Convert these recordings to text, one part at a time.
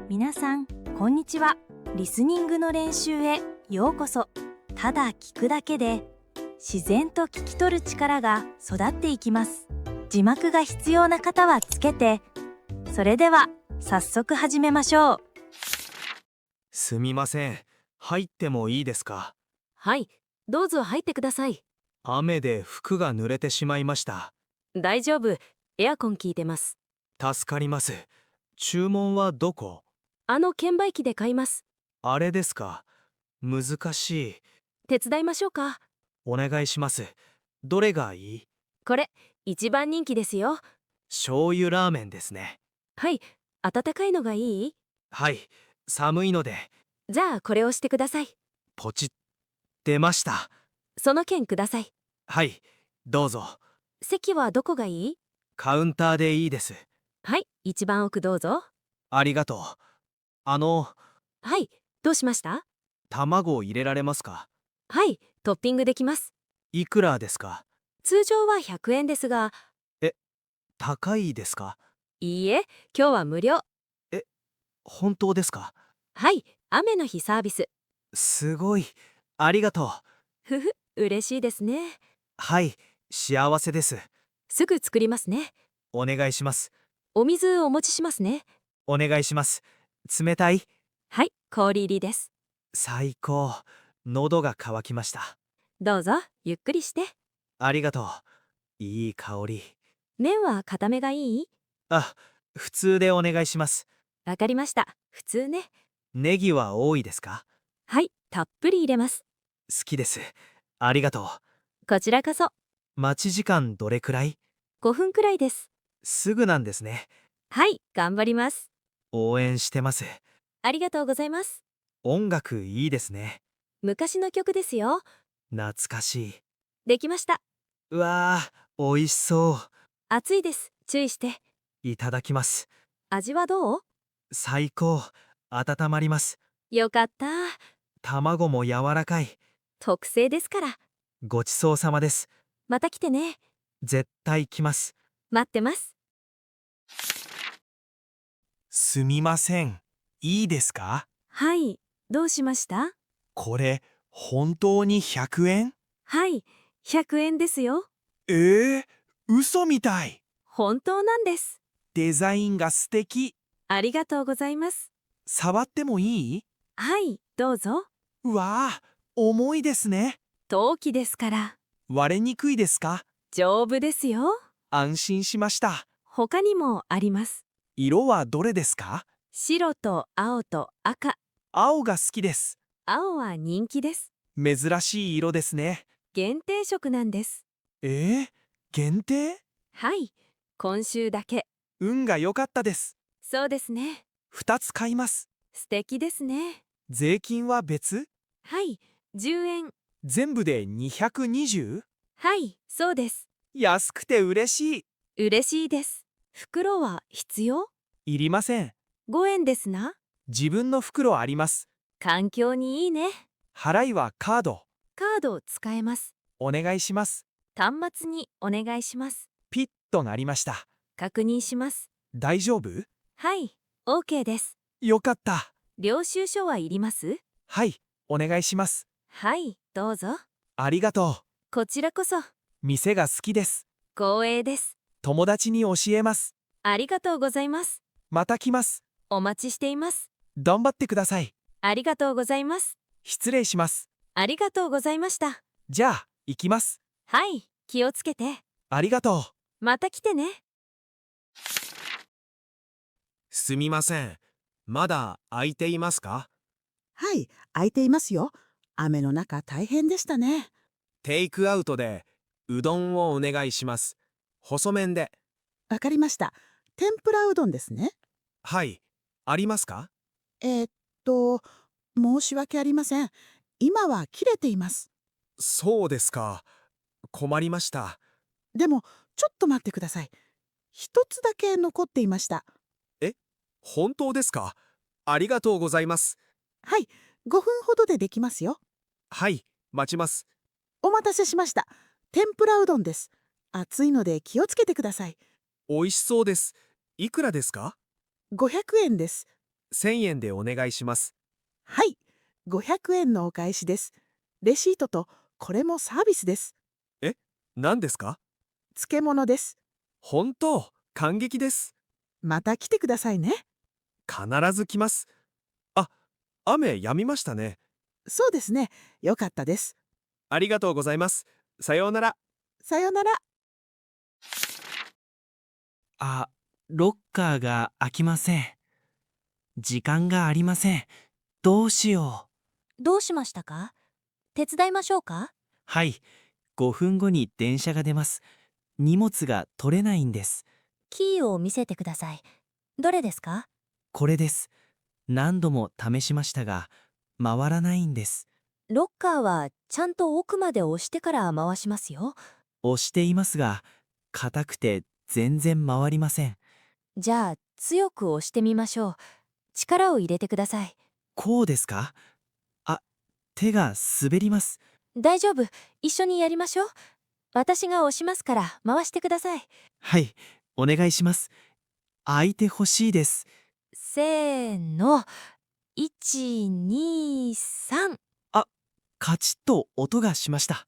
皆さん、こんにちは。リスニングの練習へようこそ。ただ聞くだけで自然と聞き取る力が育っていきます。字幕が必要な方はつけて。それでは早速始めましょう。すみません。入ってもいいですか？はい、どうぞ入ってください。雨で服が濡れてしまいました。大丈夫、エアコン効いてます。助かります。注文はどこ？券売機で買います。あれですか。難しい。手伝いましょうか。お願いします。どれがいい？これ、一番人気ですよ。醤油ラーメンですね。はい、温かいのがいい？はい、寒いので。じゃあこれをしてください。ポチッ。出ました。その券ください。はい、どうぞ。席はどこがいい？カウンターでいいです。はい、一番奥どうぞ。ありがとう。はい、どうしました？卵を入れられますか？はい、トッピングできます。いくらですか？通常は100円ですが、高いですか？いいえ、今日は無料。本当ですか？はい、雨の日サービス。すごい。ありがとう。ふふ、嬉しいですね。はい、幸せです。すぐ作りますね。お願いします。お水お持ちしますね。お願いします。冷たい？はい、氷入りです。最高。喉が渇きました。どうぞ、ゆっくりして。ありがとう。いい香り。麺は固めがいい？あ、普通でお願いします。わかりました。普通ね。ネギは多いですか？はい、たっぷり入れます。好きです。ありがとう。こちらこそ。待ち時間どれくらい？5分くらいです。すぐなんですね。はい、頑張ります。応援してます。ありがとうございます。音楽いいですね。昔の曲ですよ。懐かしい。できました。うわー、美味しそ熱いです。注意して。う。いただきます。味はどう？最高。温まります。よかった。卵も柔らかい。特製ですから。ごちそうさまです。また来てね。絶対来ます。待ってます。すみません。いいですか？はい、どうしました？これ、本当に100円？はい、100円ですよ。嘘みたい。本当なんです。デザインが素敵。ありがとうございます。触ってもいい？はい、どうぞ。うわあ、重いですね。陶器ですから。割れにくいですか？丈夫ですよ。安心しました。他にもあります。色はどれですか？白と青と赤。青が好きです。青は人気です。珍しい色ですね。限定色なんです。限定？はい、今週だけ。運が良かったです。そうですね。 2つ買います。素敵ですね。税金は別？はい、10円。全部で 220？ はい、そうです。安くて嬉しい。嬉しいです。袋は必要？いりません。5円ですな。自分の袋あります。環境にいいね。払いはカード。カード使えます。お願いします。端末にお願いします。ピッとなりました。確認します。大丈夫？はい、OK です。よかった。領収書はいります？はい、お願いします。はい、どうぞ。ありがとこちらこそ。う。店が好きです。光栄です。友達に教えます。ありがとうございます。また来ます。お待ちしています。頑張ってください。ありがとうございます。失礼します。ありがとうございました。じゃあ、行きます。はい、気をつけて。ありがとう。また来てね。すみません。まだ空いていますか？はい、空いていますよ。雨の中大変でしたね。テイクアウトでうどんをお願いします。細麺で。わかりました。天ぷらうどんですね。はい。ありますか？えーっと、申し訳ありません。今は切れています。そうですか。困りました。でも、ちょっと待ってください。一つだけ残っていました。本当ですか？ありがとうございます。はい、5分ほどでできますよ。はい、待ちます。お待たせしました。天ぷらうどんです。熱いので気をつけてください。美味しそうです。いくらですか？500円です。1000円でお願いします。はい、500円のお返しです。レシートとこれもサービスです。何ですか？漬物です。本当、感激です。また来てくださいね。必ず来ます。あ、雨止みましたね。そうですね。よかったです。ありがとうございます。さようなら。さようなら。あ、ロッカーが開きません。時間がありません。どうしよう。どうしましたか？手伝いましょうか？はい、5分後に電車が出ます。荷物が取れないんです。キーを見せてください。どれですか？これです。何度も試しましたが、回らないんです。ロッカーはちゃんと奥まで押してから回しますよ。押していますが、硬くて全然回りません。じゃあ強く押してみましょう。力を入れてください。こうですか？あ、手が滑ります。大丈夫。一緒にやりましょう。私が押しますから回してください。はい、お願いします。開いてほしいです。せーの。1、2、3。カチッと音がしました。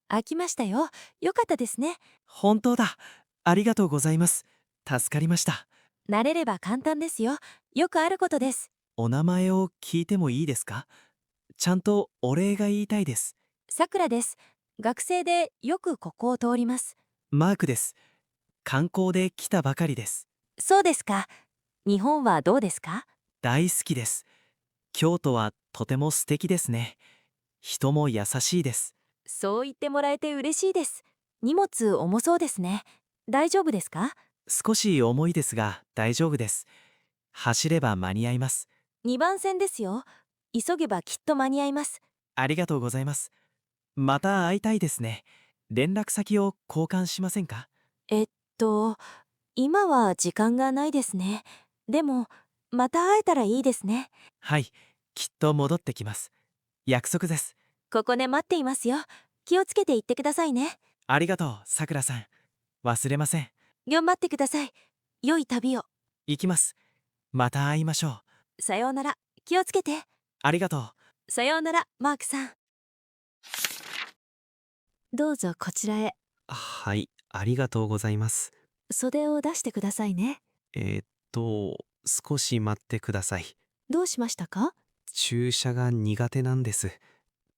開きましたよ。よかったですね。本当だ。ありがとうございます。助かりました。慣れれば簡単ですよ。よくあることです。お名前を聞いてもいいですか？ちゃんとお礼が言いたいです。さくらです。学生でよくここを通ります。マークです。観光で来たばかりです。そうですか。日本はどうですか？大好きです。京都はとても素敵ですね。人も優しいです。そう言ってもらえて嬉しいです。荷物重そうですね。大丈夫ですか？少し重いですが大丈夫です。走れば間に合います。 2番線ですよ。急げばきっと間に合います。ありがとうございます。また会いたいですね。連絡先を交換しませんか？今は時間がないですね。でも、また会えたらいいですね。はい、きっと戻ってきます。約束です。ここで待っていますよ。気をつけて行ってくださいね。ありがとう、さくらさん。忘れません。頑張ってください。良い旅を。行きます。また会いましょう。さようなら。気をつけて。ありがとう。さようなら、マークさん。どうぞこちらへ。はい、ありがとうございます。袖を出してくださいね。少し待ってください。どうしましたか？注射が苦手なんです。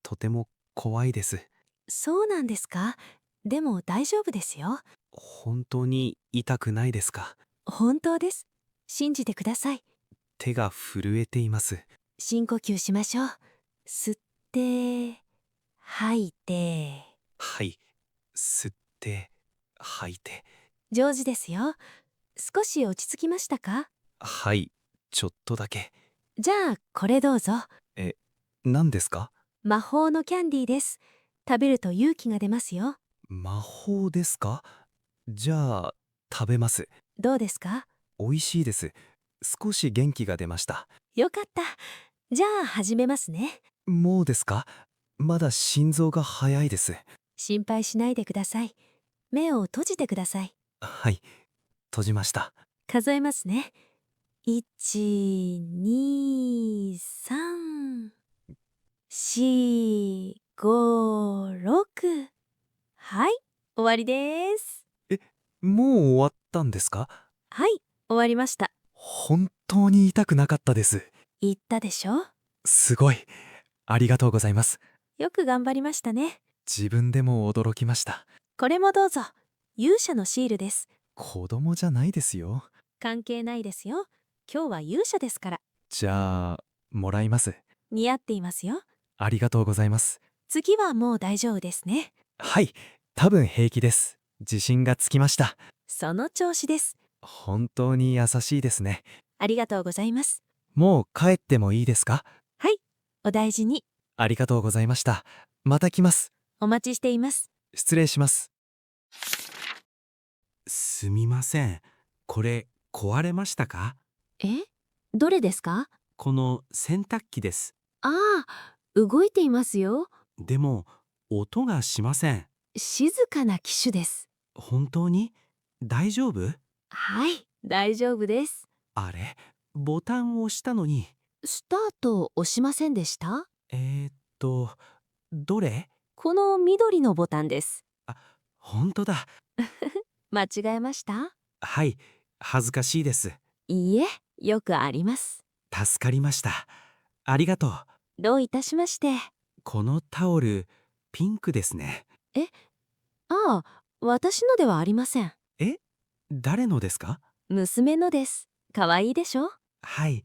とても怖いです。そうなんですか。でも大丈夫ですよ。本当に痛くないですか？本当です。信じてください。手が震えています。深呼吸しましょう。吸って吐いて。はい、吸って吐いて。上手ですよ。少し落ち着きましたか？はい、ちょっとだけ。じゃあこれどうぞ。何ですか？魔法のキャンディーです。食べると勇気が出ますよ。魔法ですか？じゃあ食べます。どうですか？美味しいです。少し元気が出ました。よかった。じゃあ始めますね。もうですか？まだ心臓が早いです。心配しないでください。目を閉じてください。はい、閉じました。数えますね。1、2、3、4、5、6。はい、終わりです。もう終わったんですか？はい、終わりました。本当に痛くなかったです。言ったでしょ？すごい。ありがとうございます。よく頑張りましたね。自分でも驚きました。これもどうぞ。勇者のシールです。子供じゃないですよ。関係ないですよ。今日は勇者ですから。じゃあ、もらいます。似合っていますよ。ありがとうございます。次はもう大丈夫ですね。はい、多分平気です。自信がつきました。その調子です。本当に優しいですね。ありがとうございます。もう帰ってもいいですか？はい、お大事に。ありがとうございました。また来ます。お待ちしています。失礼します。すみません。これ壊れましたか？え？どれですか？この洗濯機です。ああ、動いていますよ。でも音がしません。静かな機種です。本当に大丈夫？はい、大丈夫です。あれ、ボタンを押したのに。スタート押しませんでした？どれ？この緑のボタンです。ほんとだ。間違えました？はい、恥ずかしいです。いいえ、よくあります。助かりました。ありがとう。どういたしまして。このタオル、ピンクですね。ああ、私のではありません。誰のですか？娘のです。かわいいでしょ？はい、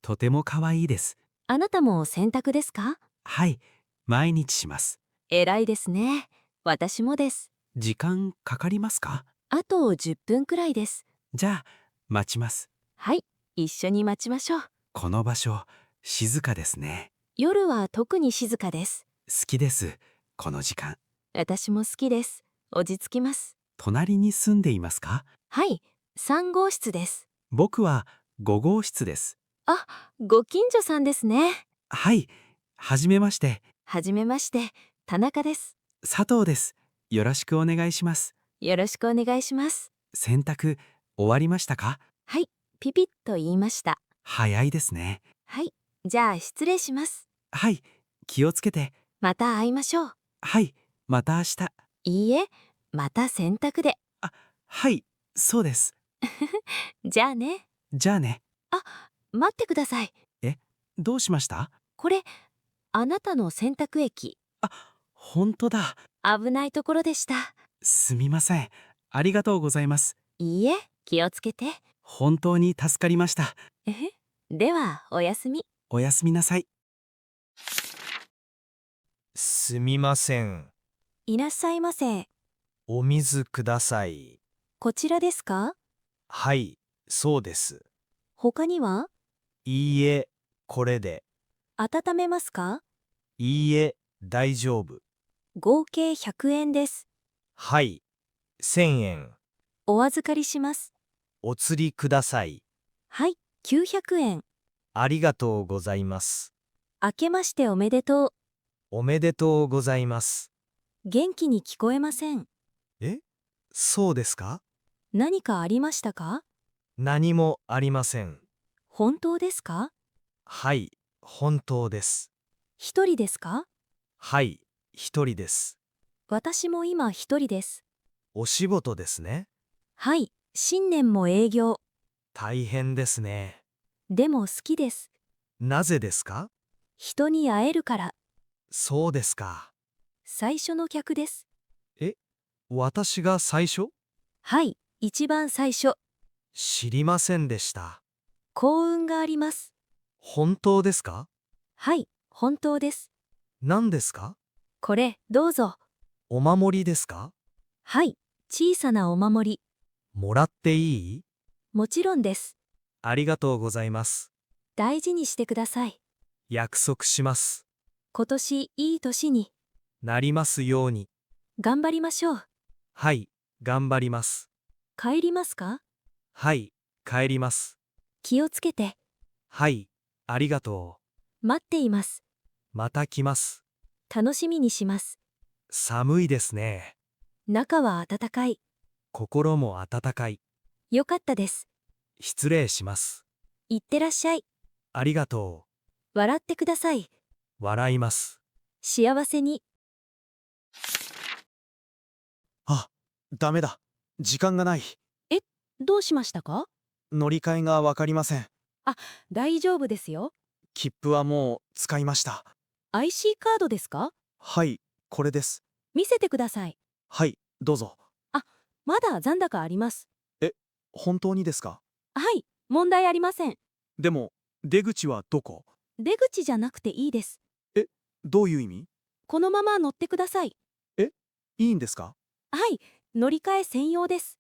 とても可愛いです。あなたも洗濯ですか？はい、毎日します。偉いですね。私もです。時間かかりますか？あと10分くらいです。じゃあ、待ちます。はい、一緒に待ちましょう。この場所、静かですね。夜は特に静かです。好きです、この時間。私も好きです。落ち着きます。隣に住んでいますか？はい、3号室です。僕は5号室です。あ、ご近所さんですね。はい、はじめまして。はじめまして、田中です。佐藤です。よろしくお願いします。よろしくお願いします。洗濯終わりましたか？はい、ピピッと言いました。早いですね。はい、じゃあ失礼します。はい、気をつけて。また会いましょう。はい、また明日。いいえ、また洗濯で。はい、そうです。じゃあね。じゃあね。待ってください。どうしました？これ、あなたの洗濯液。ほんとだ。危ないところでした。すみません。ありがとうございます。いいえ、気をつけて。本当に助かりました。では、おやすみ。おやすみなさい。すみません。いらっしゃいませ。お水ください。こちらですか？はい、そうです。他には？いいえ、これで。温めますか？いいえ、大丈夫。合計100円です。はい、1000円。お預かりします。お釣りください。はい、900円。ありがとうございます。明けましておめでとう。おめでとうございます。元気に聞こえません。そうですか？何かありましたか？何もありません。本当ですか？はい、本当です。一人ですか？はい、一人です。私も今一人です。お仕事ですね。はい、新年も営業。大変ですね。でも好きです。なぜですか？人に会えるから。そうですか。最初の客です。私が最初？はい、一番最初。知りませんでした。幸運があります。本当ですか？はい、本当です。何ですか？これ、どうぞ。お守りですか？はい、小さなお守り。もらっていい？もちろんです。ありがとうございます。大事にしてください。約束します。今年いい年に。なりますように。頑張りましょう。はい、頑張ります。帰りますか？はい、帰ります。気をつけて。はい、ありがと待っています。う。また来ます。楽しみにします。寒いですね。中は暖かい。心も温かい。よかったです。失礼します。いってらっしゃい。ありがと笑ってください。う。笑います。幸せに。ダメだ。時間がない。どうしましたか？乗り換えがわかりません。大丈夫ですよ。切符はもう使いました。IC カードですか？はい、これです。見せてください。はい、どうぞ。まだ残高あります。本当にですか？はい、問題ありません。でも、出口はどこ？出口じゃなくていいです。どういう意味？このまま乗ってください。いいんですか？はい、乗り換え専用です。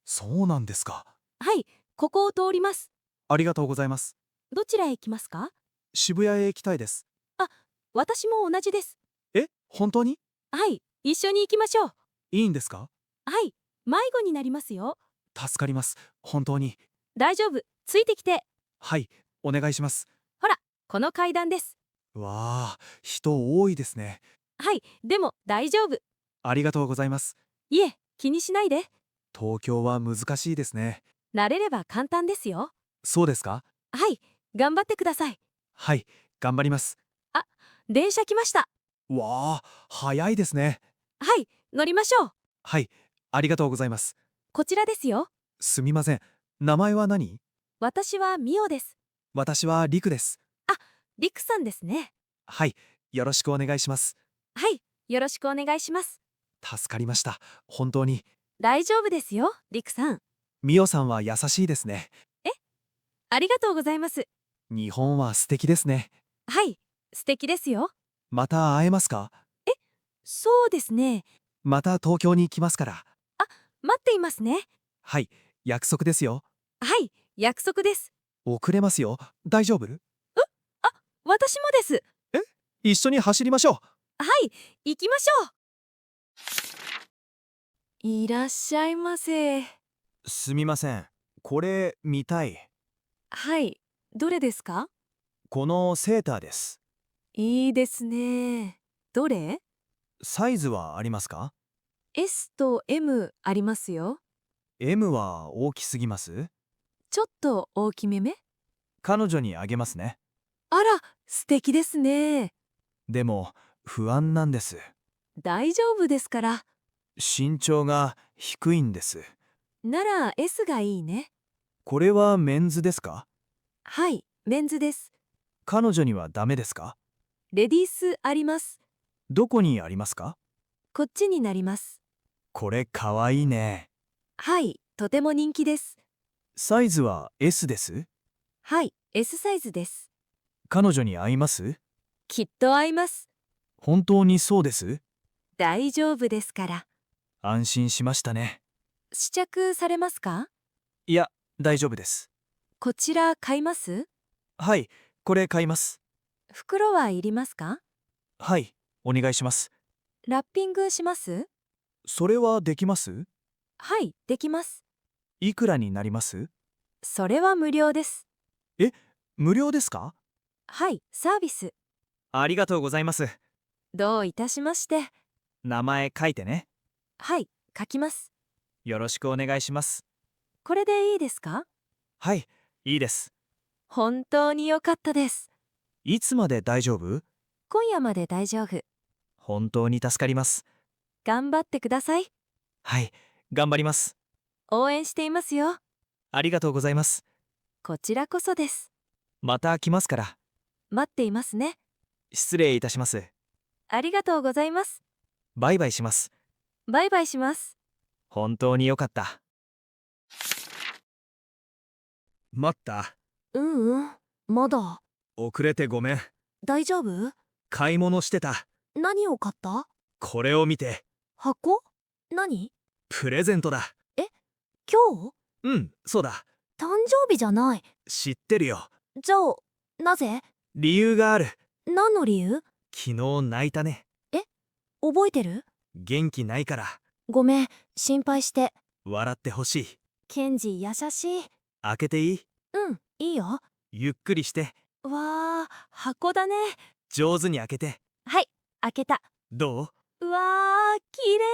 そうなんですか。はい、ここを通ります。ありがとうございます。どちらへ行きますか？渋谷へ行きたいです。私も同じです。本当に？はい、一緒に行きましょう。いいんですか？はい、迷子になりますよ。助かります。本当に。大丈夫、ついてきて。はい、お願いします。この階段です。わあ、人多いですね。はい、でも大丈夫。ありがとうございます。いえ、気にしないで。東京は難しいですね。慣れれば簡単ですよ。そうですか？はい、頑張ってください。はい、頑張ります。電車来ました。わあ、早いですね。はい、乗りましょう。はい、ありがとうございます。こちらですよ。すみません。名前は何？私はミオです。私はリクです。リクさんですね。はい、よろしくお願いします。はい、よろしくお願いします。助かりました。本当に。大丈夫ですよ、リクさん。ミオさんは優しいですね。ありがとうございます。日本は素敵ですね。はい、素敵ですよ。また会えますか？そうですね。また東京に来ますから。待っていますね。はい、約束ですよ。はい、約束です。遅れますよ。大丈夫？私もです。一緒に走りましょう。はい、行きましょう。いらっしゃいませ。すみません。これ見たい。はい、どれですか？このセーターです。いいですね。どれ？サイズはありますか？ S と M ありますよ。 M は大きすぎます？ちょっと大きめめ？彼女にあげますね。あら、素敵ですね。でも不安なんです。大丈夫ですから。身長が低いんです。なら S がいいね。これはメンズですか？はい、メンズです。彼女にはダメですか？レディースあります。どこにありますか？こっちになります。これかわいいね。はい、とても人気です。サイズは S です？はい、S サイズです。彼女に合います？きっと合います。本当にそうです？大丈夫ですから。安心しましたね。試着されますか？いや、大丈夫です。こちら買います？はい、これ買います。袋はいりますか？はい、お願いします。ラッピングします？それはできます？はい、できます。いくらになります？それは無料です。無料ですか？はい、サービス。ありがとうございます。どういたしまして。名前書いてね。はい、書きます。よろしくお願いします。これでいいですか？はい、いいです。本当に良かったです。いつまで大丈夫？今夜まで大丈夫。本当に助かります。頑張ってください。はい、頑張ります。応援していますよ。ありがとうございます。こちらこそです。また来ますから。待っていますね。失礼いたします。ありがとうございます。バイバイします。バイバイします。本当に良かった。待った。まだ。遅れてごめん。大丈夫？買い物してた。何を買った？これを見て。箱？何？プレゼントだ。今日？うん、そうだ。誕生日じゃない。知ってるよ。じゃあ、なぜ？理由がある。何の理由？昨日泣いたね。覚えてる？元気ないから。ごめん、心配して。笑ってほしい。ケンジ優しい。開けていい？いいよ。ゆっくりして。わー、箱だね。上手に開けて。はい、開けた。どう？うわー、綺麗。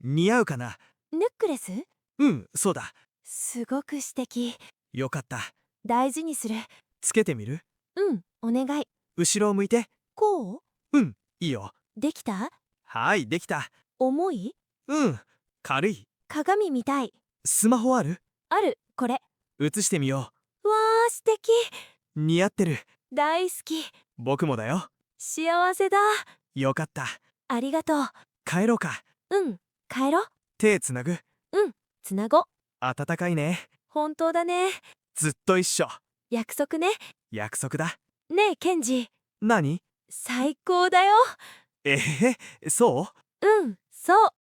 似合うかな？ネックレス？うん、そうだ。すごく素敵。よかった。大事にする。つけてみる？お願い。後ろを向いて。こう？うん、いいよ。できた？はい、できた。重い？うん、軽い。鏡見たい。スマホある？ある、これ。映してみよわー、素敵。う。似合ってる。大好き。僕もだよ。幸せだ。よかった。ありがとう。帰ろうか。帰ろう。手つなぐ。つなご。暖かいね。本当だね。ずっと一緒。約束ね。約束だ。ねえ、ケンジ。何？最高だよ。そう？そう。